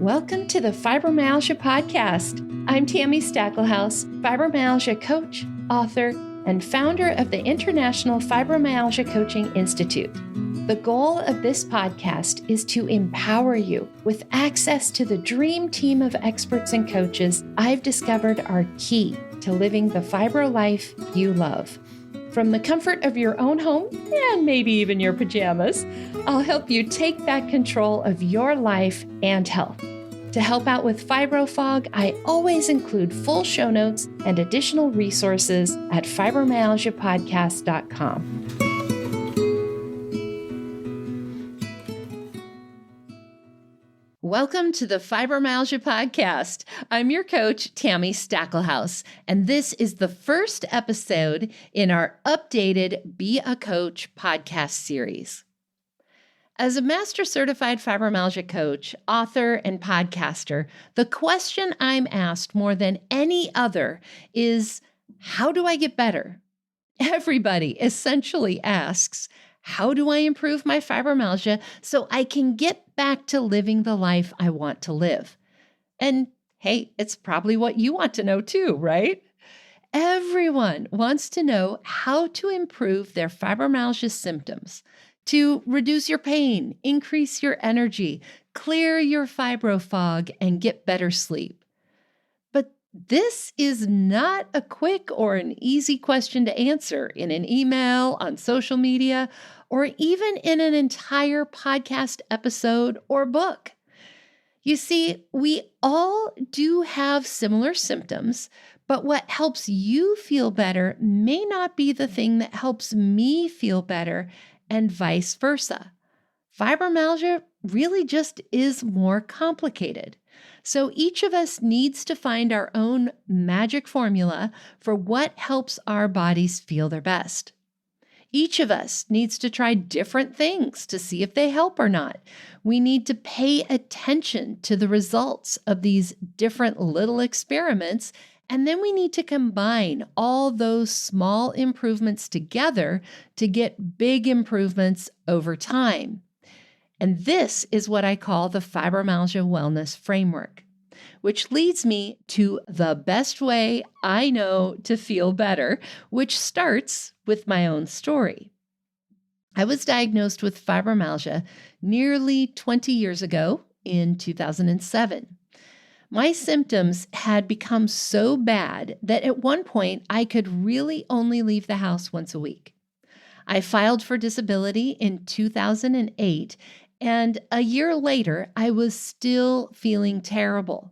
Welcome to the Fibromyalgia Podcast. I'm Tami Stackelhouse, fibromyalgia coach, author, and founder of the International Fibromyalgia Coaching Institute. The goal of this podcast is to empower you with access to the dream team of experts and coaches I've discovered are key to living the fibro life you love. From the comfort of your own home, and maybe even your pajamas, I'll help you take back control of your life and health. To help out with fibro fog, I always include full show notes and additional resources at fibromyalgiapodcast.com. Welcome to the Fibromyalgia Podcast. I'm your coach, Tami Stackelhouse, and this is the first episode in our updated Be a Coach podcast series. As a Master Certified Fibromyalgia Coach, author, and podcaster, the question I'm asked more than any other is, how do I get better? Everybody essentially asks, how do I improve my fibromyalgia so I can get back to living the life I want to live? And hey, it's probably what you want to know too, right? Everyone wants to know how to improve their fibromyalgia symptoms, to reduce your pain, increase your energy, clear your fibro fog, and get better sleep. But this is not a quick or an easy question to answer in an email, on social media, or even in an entire podcast episode or book. You see, we all do have similar symptoms, but what helps you feel better may not be the thing that helps me feel better, and vice versa. Fibromyalgia really just is more complicated. So each of us needs to find our own magic formula for what helps our bodies feel their best. Each of us needs to try different things to see if they help or not. We need to pay attention to the results of these different little experiments, and then we need to combine all those small improvements together to get big improvements over time. And this is what I call the Fibromyalgia Wellness Framework, which leads me to the best way I know to feel better, which starts with my own story. I was diagnosed with fibromyalgia nearly 20 years ago in 2007. My symptoms had become so bad that at one point I could really only leave the house once a week. I filed for disability in 2008, and a year later, I was still feeling terrible.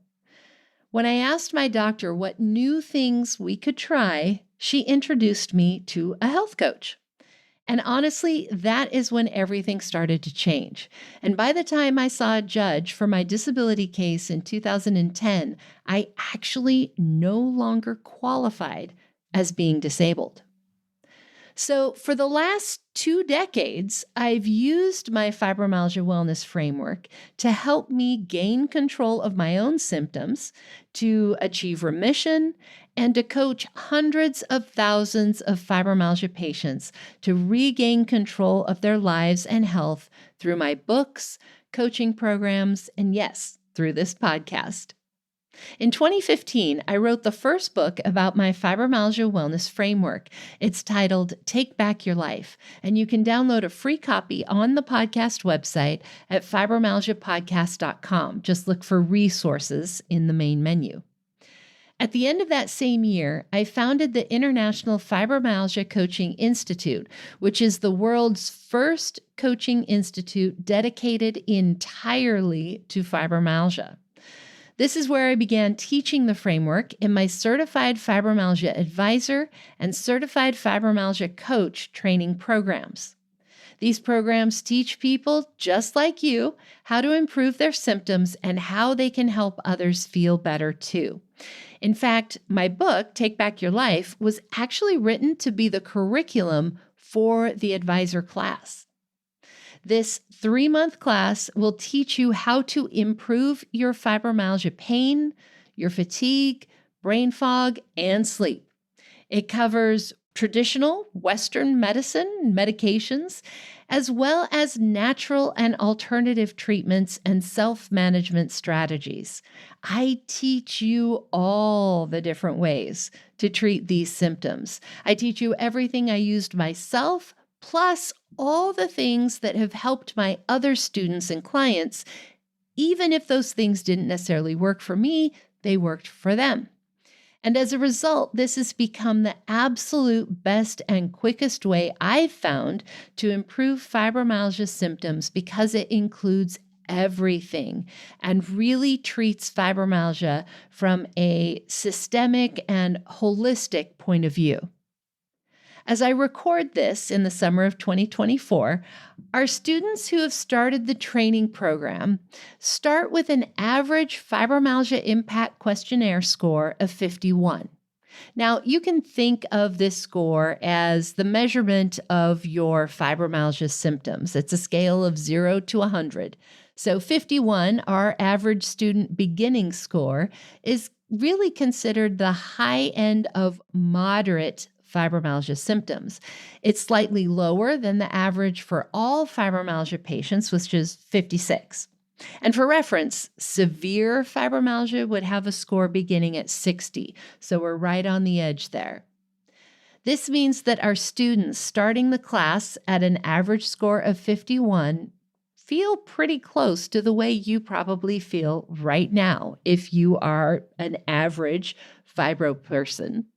When I asked my doctor what new things we could try, she introduced me to a health coach. And honestly, that is when everything started to change. And by the time I saw a judge for my disability case in 2010, I actually no longer qualified as being disabled. So for the last 2 decades, I've used my Fibromyalgia Wellness Framework to help me gain control of my own symptoms, to achieve remission, and to coach hundreds of thousands of fibromyalgia patients to regain control of their lives and health through my books, coaching programs, and yes, through this podcast. In 2015, I wrote the first book about my Fibromyalgia Wellness Framework. It's titled Take Back Your Life, and you can download a free copy on the podcast website at fibromyalgiapodcast.com. Just look for resources in the main menu. At the end of that same year, I founded the International Fibromyalgia Coaching Institute, which is the world's first coaching institute dedicated entirely to fibromyalgia. This is where I began teaching the framework in my Certified Fibromyalgia Advisor and Certified Fibromyalgia Coach training programs. These programs teach people just like you how to improve their symptoms and how they can help others feel better too. In fact, my book, Take Back Your Life, was actually written to be the curriculum for the advisor class. This 3-month class will teach you how to improve your fibromyalgia pain, your fatigue, brain fog, and sleep. It covers traditional Western medicine, medications, as well as natural and alternative treatments and self-management strategies. I teach you all the different ways to treat these symptoms. I teach you everything I used myself, plus all the things that have helped my other students and clients. Even if those things didn't necessarily work for me, they worked for them. And as a result, this has become the absolute best and quickest way I've found to improve fibromyalgia symptoms because it includes everything and really treats fibromyalgia from a systemic and holistic point of view. As I record this in the summer of 2024, our students who have started the training program start with an average fibromyalgia impact questionnaire score of 51. Now, you can think of this score as the measurement of your fibromyalgia symptoms. It's a scale of 0 to 100. So 51, our average student beginning score, is really considered the high end of moderate fibromyalgia symptoms. It's slightly lower than the average for all fibromyalgia patients, which is 56. And for reference, severe fibromyalgia would have a score beginning at 60. So we're right on the edge there. This means that our students starting the class at an average score of 51 feel pretty close to the way you probably feel right now if you are an average fibro person.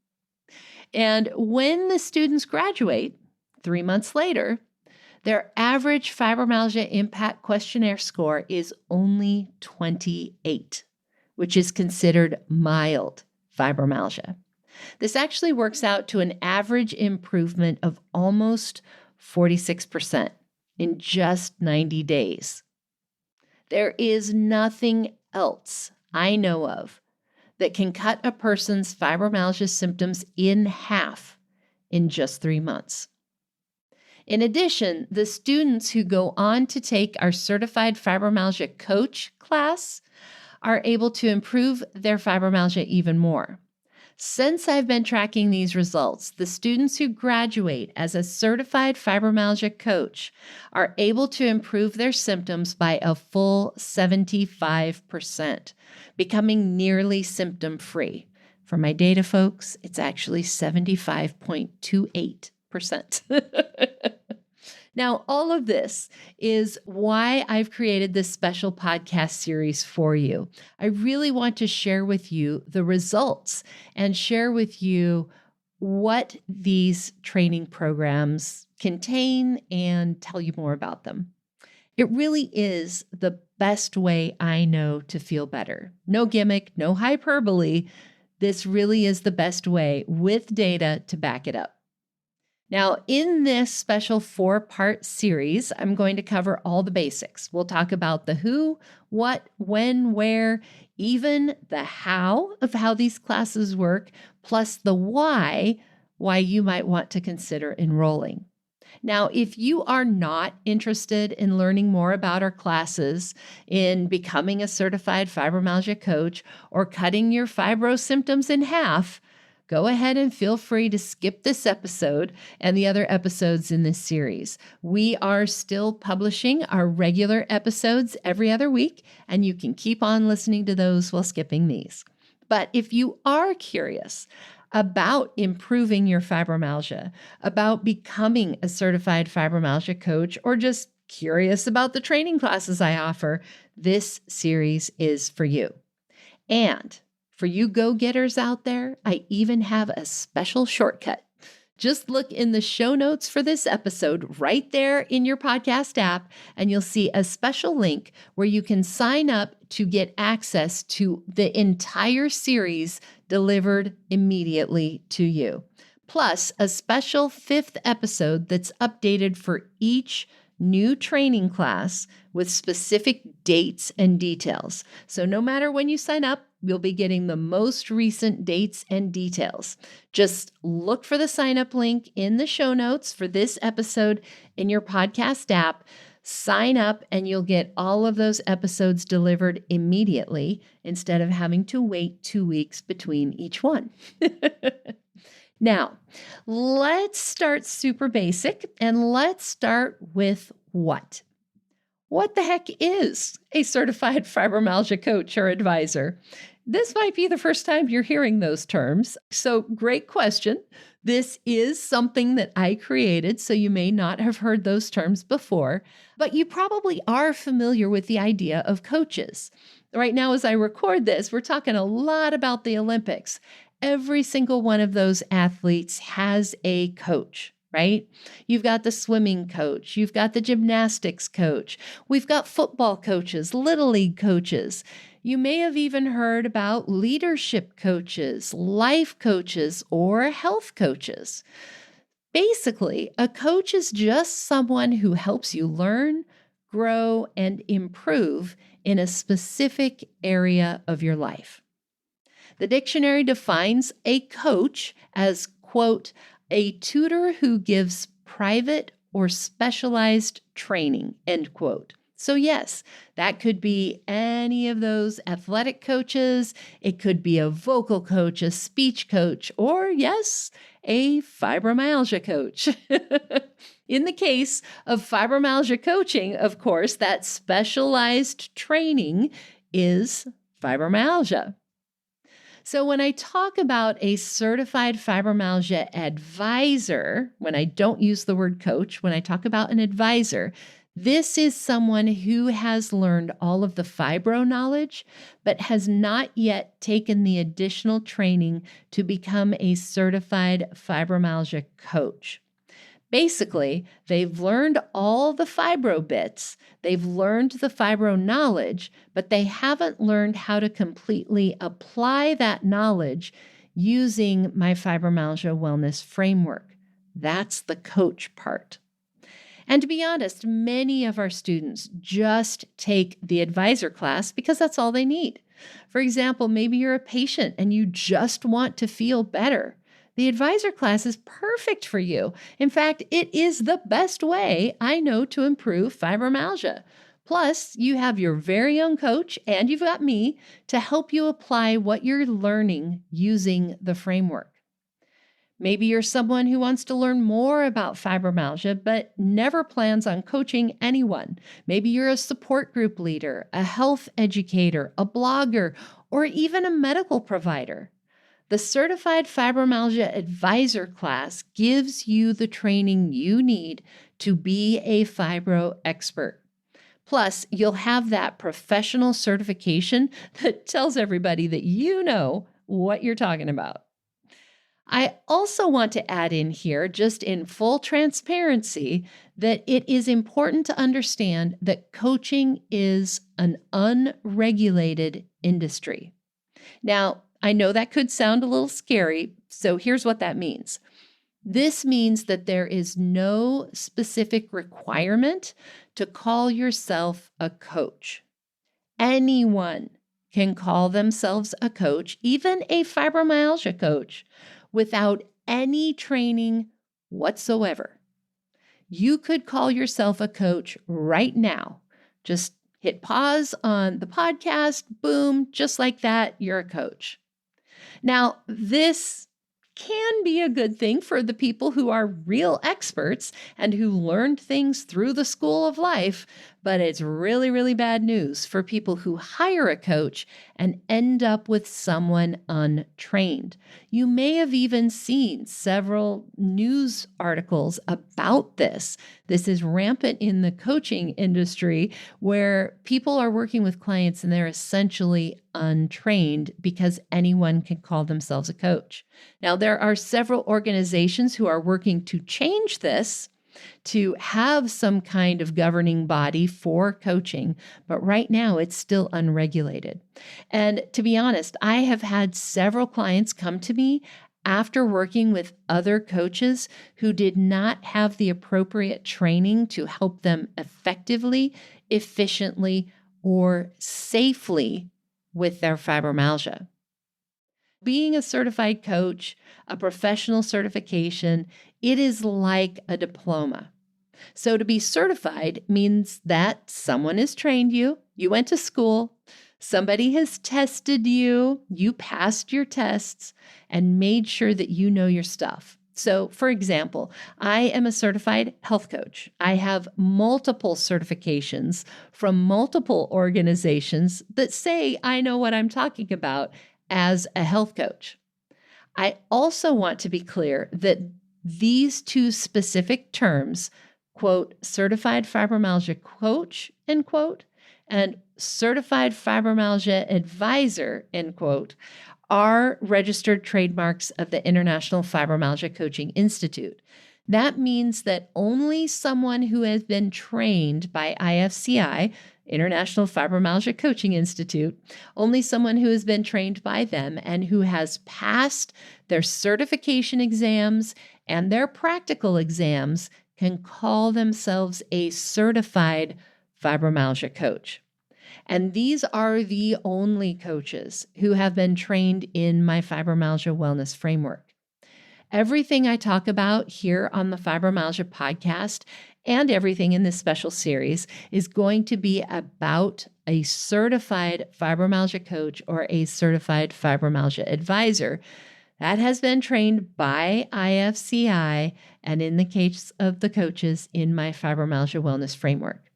And when the students graduate 3 months later, their average fibromyalgia impact questionnaire score is only 28, which is considered mild fibromyalgia. This actually works out to an average improvement of almost 46% in just 90 days. There is nothing else I know of that can cut a person's fibromyalgia symptoms in half in just 3 months. In addition, the students who go on to take our Certified Fibromyalgia Coach class are able to improve their fibromyalgia even more. Since I've been tracking these results, the students who graduate as a Certified Fibromyalgia Coach are able to improve their symptoms by a full 75%, becoming nearly symptom-free. For my data folks, it's actually 75.28%. Now, all of this is why I've created this special podcast series for you. I really want to share with you the results and share with you what these training programs contain and tell you more about them. It really is the best way I know to feel better. No gimmick, no hyperbole. This really is the best way with data to back it up. Now, in this special 4-part series, I'm going to cover all the basics. We'll talk about the who, what, when, where, even the how of how these classes work, plus the why you might want to consider enrolling. Now, if you are not interested in learning more about our classes, in becoming a certified fibromyalgia coach, or cutting your fibro symptoms in half, go ahead and feel free to skip this episode and the other episodes in this series. We are still publishing our regular episodes every other week, and you can keep on listening to those while skipping these. But if you are curious about improving your fibromyalgia, about becoming a certified fibromyalgia coach, or just curious about the training classes I offer, this series is for you. And for you go-getters out there, I even have a special shortcut. Just look in the show notes for this episode right there in your podcast app, and you'll see a special link where you can sign up to get access to the entire series delivered immediately to you. Plus, a special 5th episode that's updated for each new training class with specific dates and details. So no matter when you sign up, you'll be getting the most recent dates and details. Just look for the sign up link in the show notes for this episode in your podcast app. Sign up and you'll get all of those episodes delivered immediately instead of having to wait 2 weeks between each one. Now, let's start super basic and let's start with what? What the heck is a certified fibromyalgia coach or advisor? This might be the first time you're hearing those terms. So, great question. This is something that I created, so you may not have heard those terms before, but you probably are familiar with the idea of coaches. Right now, as I record this, we're talking a lot about the Olympics. Every single one of those athletes has a coach, right? You've got the swimming coach, you've got the gymnastics coach, we've got football coaches, little league coaches. You may have even heard about leadership coaches, life coaches, or health coaches. Basically, a coach is just someone who helps you learn, grow, and improve in a specific area of your life. The dictionary defines a coach as, quote, a tutor who gives private or specialized training, end quote. So yes, that could be any of those athletic coaches. It could be a vocal coach, a speech coach, or yes, a fibromyalgia coach. In the case of fibromyalgia coaching, of course, that specialized training is fibromyalgia. So when I talk about a certified fibromyalgia advisor, when I don't use the word coach, when I talk about an advisor, this is someone who has learned all of the fibro knowledge, but has not yet taken the additional training to become a certified fibromyalgia coach. Basically, they've learned all the fibro bits, they've learned the fibro knowledge, but they haven't learned how to completely apply that knowledge using my fibromyalgia wellness framework. That's the coach part. And to be honest, many of our students just take the advisor class because that's all they need. For example, maybe you're a patient and you just want to feel better. The advisor class is perfect for you. In fact, it is the best way I know to improve fibromyalgia. Plus, you have your very own coach and you've got me to help you apply what you're learning using the framework. Maybe you're someone who wants to learn more about fibromyalgia, but never plans on coaching anyone. Maybe you're a support group leader, a health educator, a blogger, or even a medical provider. The Certified Fibromyalgia Advisor class gives you the training you need to be a fibro expert. Plus, you'll have that professional certification that tells everybody that you know what you're talking about. I also want to add in here, just in full transparency, that it is important to understand that coaching is an unregulated industry. Now, I know that could sound a little scary, so here's what that means. This means that there is no specific requirement to call yourself a coach. Anyone can call themselves a coach, even a fibromyalgia coach, without any training whatsoever. You could call yourself a coach right now. Just hit pause on the podcast, boom, just like that, you're a coach. Now, this can be a good thing for the people who are real experts and who learned things through the school of life, but it's really, really bad news for people who hire a coach and end up with someone untrained. You may have even seen several news articles about this. This is rampant in the coaching industry where people are working with clients and they're essentially untrained because anyone can call themselves a coach. Now, there are several organizations who are working to change this, to have some kind of governing body for coaching, but right now it's still unregulated. And to be honest, I have had several clients come to me after working with other coaches who did not have the appropriate training to help them effectively, efficiently, or safely with their fibromyalgia. Being a certified coach, a professional certification, it is like a diploma. So to be certified means that someone has trained you, you went to school, Somebody has tested you, you passed your tests, and made sure that you know your stuff. So, for example, I am a certified health coach. I have multiple certifications from multiple organizations that say I know what I'm talking about as a health coach. I also want to be clear that these two specific terms, quote, Certified Fibromyalgia Coach, end quote, and Certified Fibromyalgia Advisor, end quote, are registered trademarks of the International Fibromyalgia Coaching Institute. That means that only someone who has been trained by IFCI, International Fibromyalgia Coaching Institute, only someone who has been trained by them and who has passed their certification exams and their practical exams can call themselves a certified fibromyalgia coach. And these are the only coaches who have been trained in my fibromyalgia wellness framework. Everything I talk about here on the Fibromyalgia podcast and everything in this special series is going to be about a certified fibromyalgia coach or a certified fibromyalgia advisor that has been trained by IFCI and in the case of the coaches in my fibromyalgia wellness framework.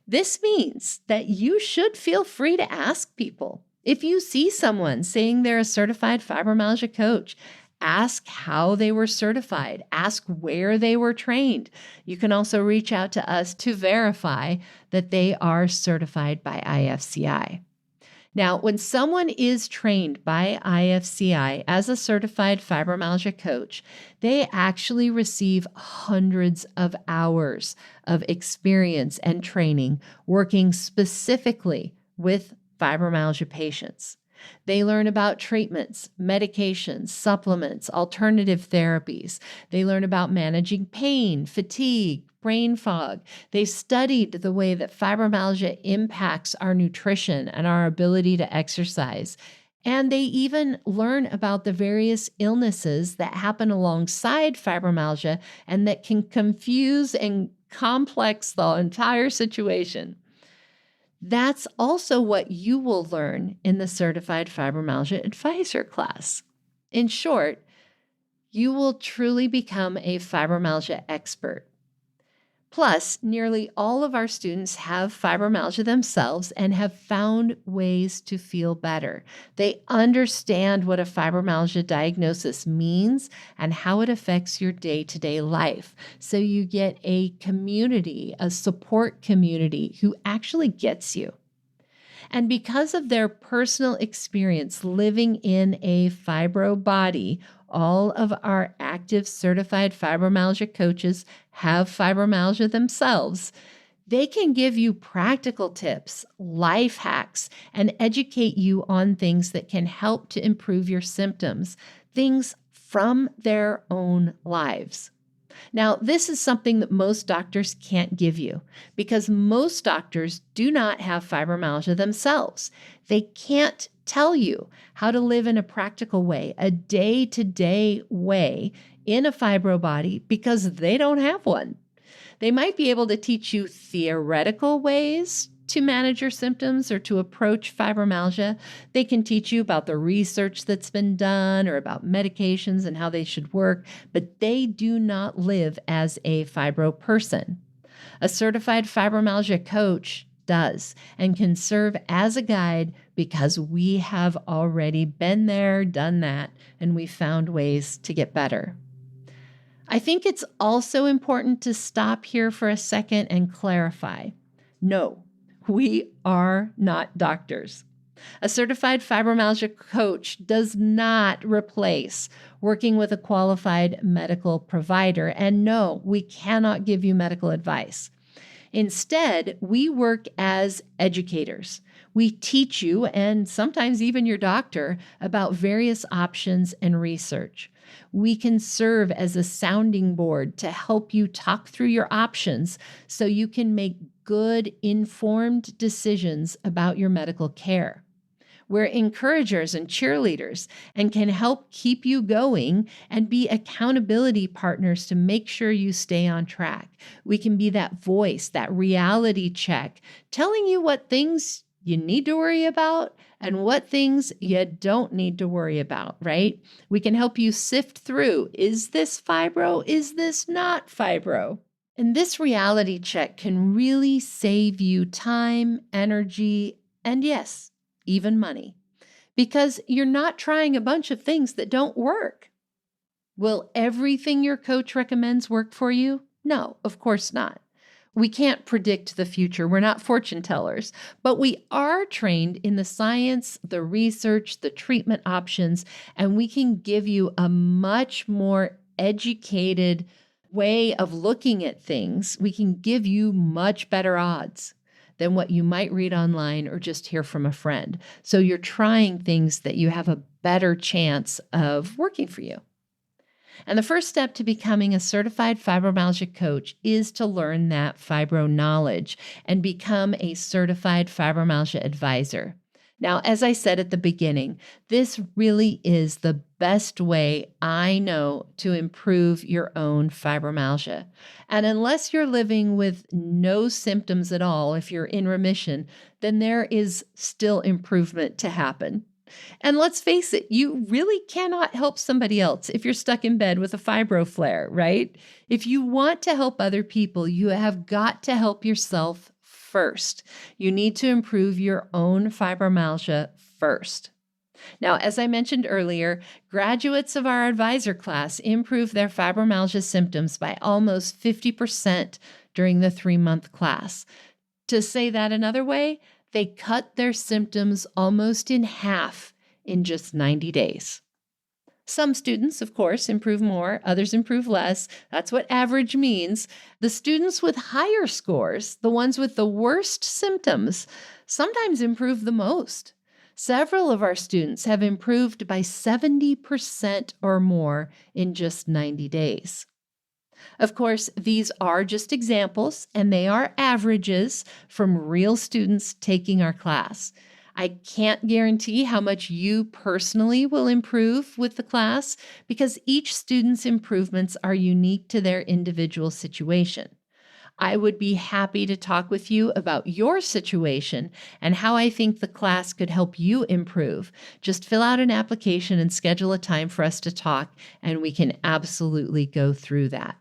This means that you should feel free to ask people. If you see someone saying they're a certified fibromyalgia coach, ask how they were certified, ask where they were trained. You can also reach out to us to verify that they are certified by IFCI. Now, when someone is trained by IFCI as a certified fibromyalgia coach, they actually receive hundreds of hours of experience and training working specifically with fibromyalgia patients. They learn about treatments, medications, supplements, alternative therapies. They learn about managing pain, fatigue, brain fog. They've studied the way that fibromyalgia impacts our nutrition and our ability to exercise. And they even learn about the various illnesses that happen alongside fibromyalgia and that can confuse and complex the entire situation. That's also what you will learn in the Certified Fibromyalgia Advisor class. In short, you will truly become a fibromyalgia expert. Plus, nearly all of our students have fibromyalgia themselves and have found ways to feel better. They understand what a fibromyalgia diagnosis means and how it affects your day-to-day life. So you get a community, a support community who actually gets you. And because of their personal experience living in a fibro body, all of our active certified fibromyalgia coaches have fibromyalgia themselves. They can give you practical tips, life hacks, and educate you on things that can help to improve your symptoms, things from their own lives. Now, this is something that most doctors can't give you because most doctors do not have fibromyalgia themselves. They can't tell you how to live in a practical way, a day-to-day way in a fibro body because they don't have one. They might be able to teach you theoretical ways to manage your symptoms or to approach fibromyalgia. They can teach you about the research that's been done or about medications and how they should work, but they do not live as a fibro person. A certified fibromyalgia coach does and can serve as a guide because we have already been there, done that, and we found ways to get better. I think it's also important to stop here for a second and clarify. No, we are not doctors. A certified fibromyalgia coach does not replace working with a qualified medical provider. And no, we cannot give you medical advice. Instead, we work as educators. We teach you, and sometimes even your doctor, about various options and research. We can serve as a sounding board to help you talk through your options so you can make good, informed decisions about your medical care. We're encouragers and cheerleaders and can help keep you going and be accountability partners to make sure you stay on track. We can be that voice, that reality check, telling you what things you need to worry about and what things you don't need to worry about, right? We can help you sift through, is this fibro? Is this not fibro? And this reality check can really save you time, energy, and yes, even money, because you're not trying a bunch of things that don't work. Will everything your coach recommends work for you? No, of course not. We can't predict the future. We're not fortune tellers, but we are trained in the science, the research, the treatment options, and we can give you a much more educated way of looking at things. We can give you much better odds than what you might read online or just hear from a friend. So you're trying things that you have a better chance of working for you. And the first step to becoming a certified fibromyalgia coach is to learn that fibro knowledge and become a certified fibromyalgia advisor. Now, as I said at the beginning, this really is the best way I know to improve your own fibromyalgia. And unless you're living with no symptoms at all, if you're in remission, then there is still improvement to happen. And let's face it, you really cannot help somebody else if you're stuck in bed with a fibro flare, right? If you want to help other people, you have got to help yourself first. You need to improve your own fibromyalgia first. Now, as I mentioned earlier, graduates of our advisor class improve their fibromyalgia symptoms by almost 50% during the 3-month class. To say that another way, they cut their symptoms almost in half in just 90 days. Some students, of course, improve more, others improve less. That's what average means. The students with higher scores, the ones with the worst symptoms, sometimes improve the most. Several of our students have improved by 70% or more in just 90 days. Of course, these are just examples, and they are averages from real students taking our class. I can't guarantee how much you personally will improve with the class because each student's improvements are unique to their individual situation. I would be happy to talk with you about your situation and how I think the class could help you improve. Just fill out an application and schedule a time for us to talk, and we can absolutely go through that.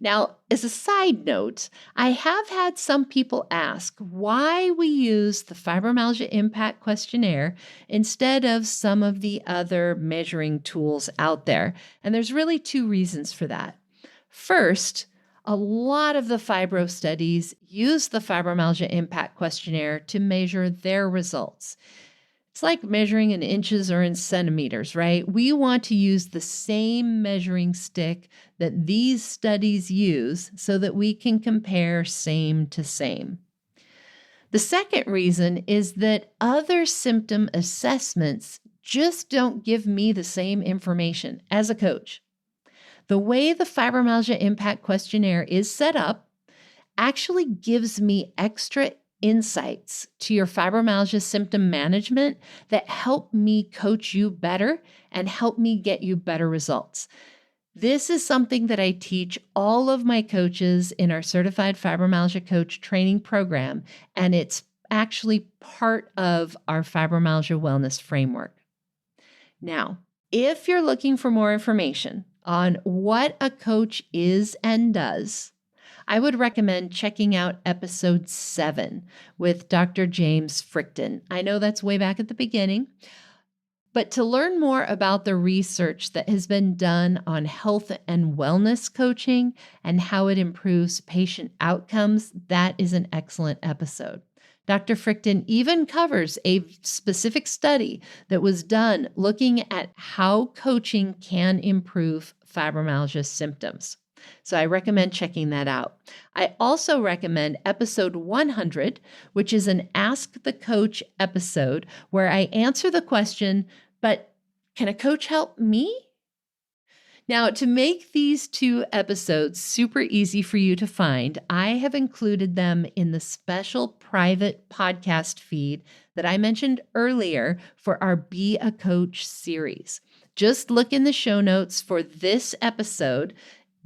Now, as a side note, I have had some people ask why we use the Fibromyalgia Impact Questionnaire instead of some of the other measuring tools out there. And there's really 2 reasons for that. First, a lot of the fibro studies use the Fibromyalgia Impact Questionnaire to measure their results. It's like measuring in inches or in centimeters, right? We want to use the same measuring stick that these studies use so that we can compare same to same. The second reason is that other symptom assessments just don't give me the same information as a coach. The way the Fibromyalgia Impact Questionnaire is set up actually gives me extra insights to your fibromyalgia symptom management that help me coach you better and help me get you better results. This is something that I teach all of my coaches in our Certified Fibromyalgia Coach training program, and it's actually part of our fibromyalgia wellness framework. Now, if you're looking for more information on what a coach is and does, I would recommend checking out episode 7 with Dr. James Fricton. I know that's way back at the beginning, but to learn more about the research that has been done on health and wellness coaching and how it improves patient outcomes, that is an excellent episode. Dr. Fricton even covers a specific study that was done looking at how coaching can improve fibromyalgia symptoms. So I recommend checking that out. I also recommend episode 100, which is an Ask the Coach episode where I answer the question, but can a coach help me? Now, to make these 2 episodes super easy for you to find, I have included them in the special private podcast feed that I mentioned earlier for our Be a Coach series. Just look in the show notes for this episode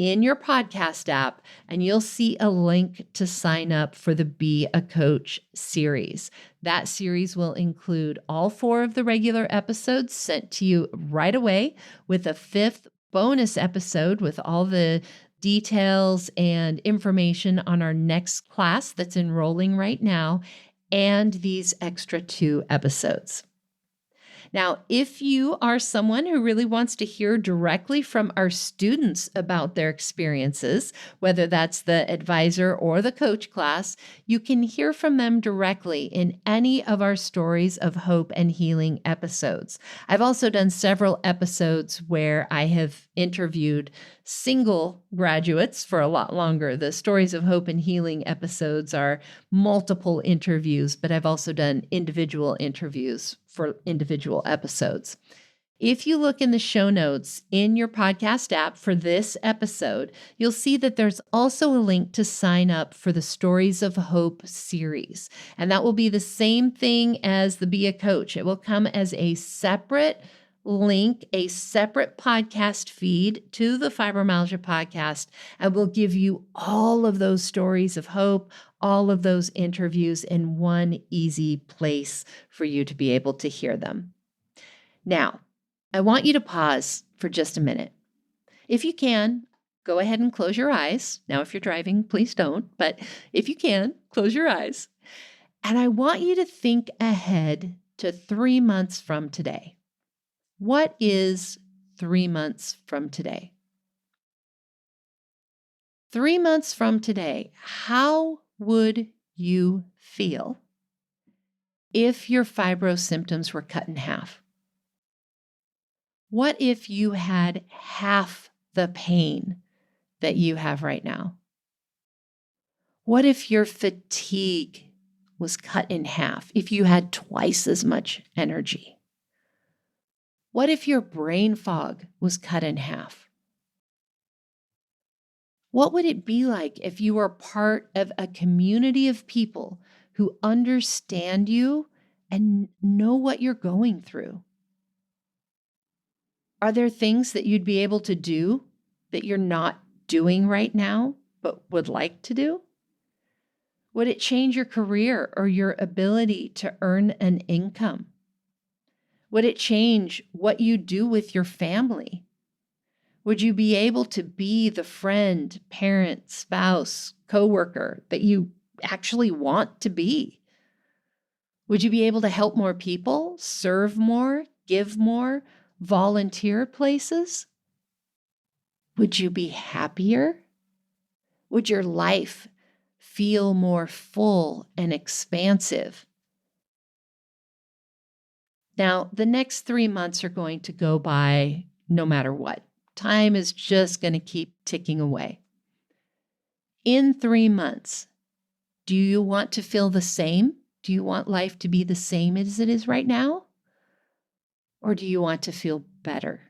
in your podcast app, and you'll see a link to sign up for the Be a Coach series. That series will include all 4 of the regular episodes sent to you right away, with a 5th bonus episode with all the details and information on our next class that's enrolling right now, and these extra 2 episodes. Now, if you are someone who really wants to hear directly from our students about their experiences, whether that's the advisor or the coach class, you can hear from them directly in any of our Stories of Hope and Healing episodes. I've also done several episodes where I have interviewed single graduates for a lot longer. The Stories of Hope and Healing episodes are multiple interviews, but I've also done individual interviews for individual episodes. If you look in the show notes in your podcast app for this episode, you'll see that there's also a link to sign up for the Stories of Hope series. And that will be the same thing as the Be a Coach. It will come as a separate link, a separate podcast feed to the Fibromyalgia podcast, and will give you all of those stories of hope, all of those interviews in one easy place for you to be able to hear them. Now, I want you to pause for just a minute. If you can, go ahead and close your eyes. Now, if you're driving, please don't, but if you can, close your eyes. And I want you to think ahead to 3 months from today. What is 3 months from today? 3 months from today, how would you feel if your fibro symptoms were cut in half? What if you had half the pain that you have right now? What if your fatigue was cut in half, if you had twice as much energy? What if your brain fog was cut in half? What would it be like if you were part of a community of people who understand you and know what you're going through? Are there things that you'd be able to do that you're not doing right now, but would like to do? Would it change your career or your ability to earn an income? Would it change what you do with your family? Would you be able to be the friend, parent, spouse, coworker that you actually want to be? Would you be able to help more people, serve more, give more, volunteer places? Would you be happier? Would your life feel more full and expansive? Now, the next 3 months are going to go by no matter what. Time is just going to keep ticking away. In 3 months, do you want to feel the same? Do you want life to be the same as it is right now? Or do you want to feel better?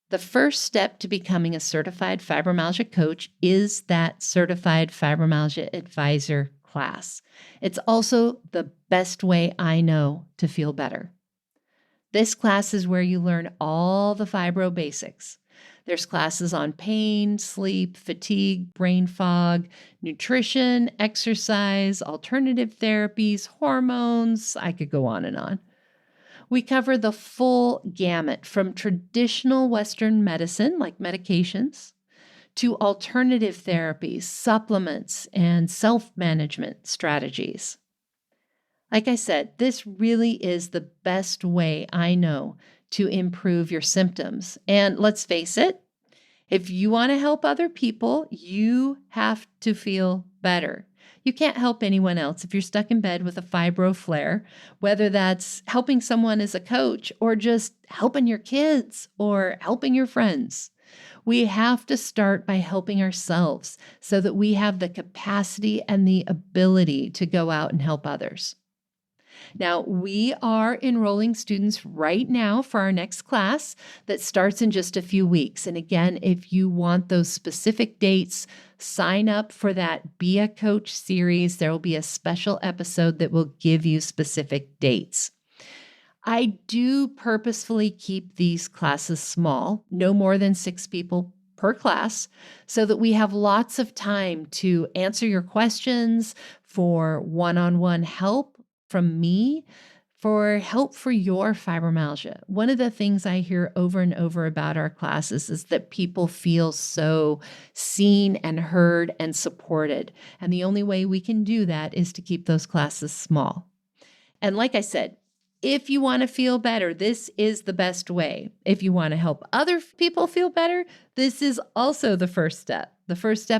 The first step to becoming a certified fibromyalgia coach is that Certified Fibromyalgia Advisor class. It's also the best way I know to feel better. This class is where you learn all the fibro basics. There's classes on pain, sleep, fatigue, brain fog, nutrition, exercise, alternative therapies, hormones. I could go on and on. We cover the full gamut from traditional Western medicine, like medications, to alternative therapies, supplements, and self-management strategies. Like I said, this really is the best way I know to improve your symptoms. And let's face it, if you want to help other people, you have to feel better. You can't help anyone else if you're stuck in bed with a fibro flare, whether that's helping someone as a coach or just helping your kids or helping your friends. We have to start by helping ourselves so that we have the capacity and the ability to go out and help others. Now, we are enrolling students right now for our next class that starts in just a few weeks. And again, if you want those specific dates, sign up for that Be a Coach series. There will be a special episode that will give you specific dates. I do purposefully keep these classes small, no more than 6 people per class, so that we have lots of time to answer your questions, for one-on-one help from me, for help for your fibromyalgia. One of the things I hear over and over about our classes is that people feel so seen and heard and supported. And the only way we can do that is to keep those classes small. And like I said, if you want to feel better, this is the best way. If you want to help other people feel better, this is also the first step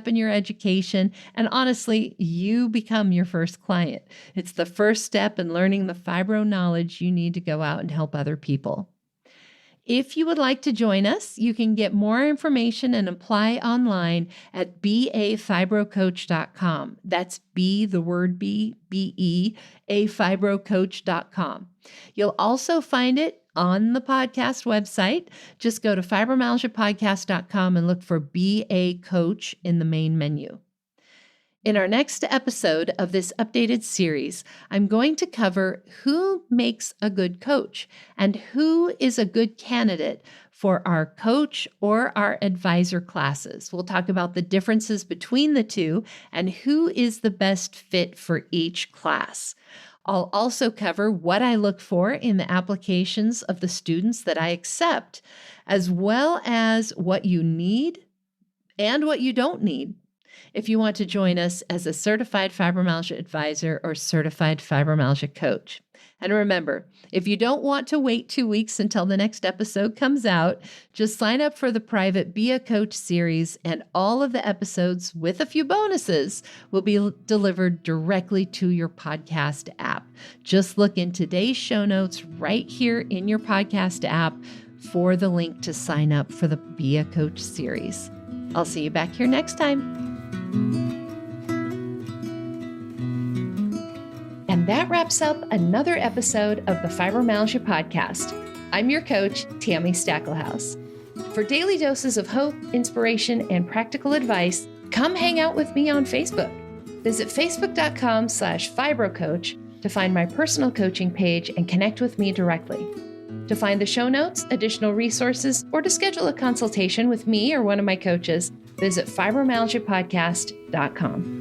in your education. And honestly, you become your first client. It's the first step in learning the fibro knowledge you need to go out and help other people. If you would like to join us, you can get more information and apply online at bafibrocoach.com. That's B, the word B, B-E, afibrocoach.com. You'll also find it on the podcast website. Just go to fibromyalgiapodcast.com and look for Be a Coach in the main menu. In our next episode of this updated series, I'm going to cover who makes a good coach and who is a good candidate for our coach or our advisor classes. We'll talk about the differences between the two and who is the best fit for each class. I'll also cover what I look for in the applications of the students that I accept, as well as what you need and what you don't need if you want to join us as a certified fibromyalgia advisor or certified fibromyalgia coach. And remember, if you don't want to wait 2 weeks until the next episode comes out, just sign up for the private Be a Coach series, and all of the episodes with a few bonuses will be delivered directly to your podcast app. Just look in today's show notes right here in your podcast app for the link to sign up for the Be a Coach series. I'll see you back here next time. And that wraps up another episode of the Fibromyalgia Podcast. I'm your coach, Tami Stackelhouse. For daily doses of hope, inspiration, and practical advice, come hang out with me on Facebook. Visit facebook.com/fibrocoach to find my personal coaching page and connect with me directly. To find the show notes, additional resources, or to schedule a consultation with me or one of my coaches, visit fibromyalgiapodcast.com.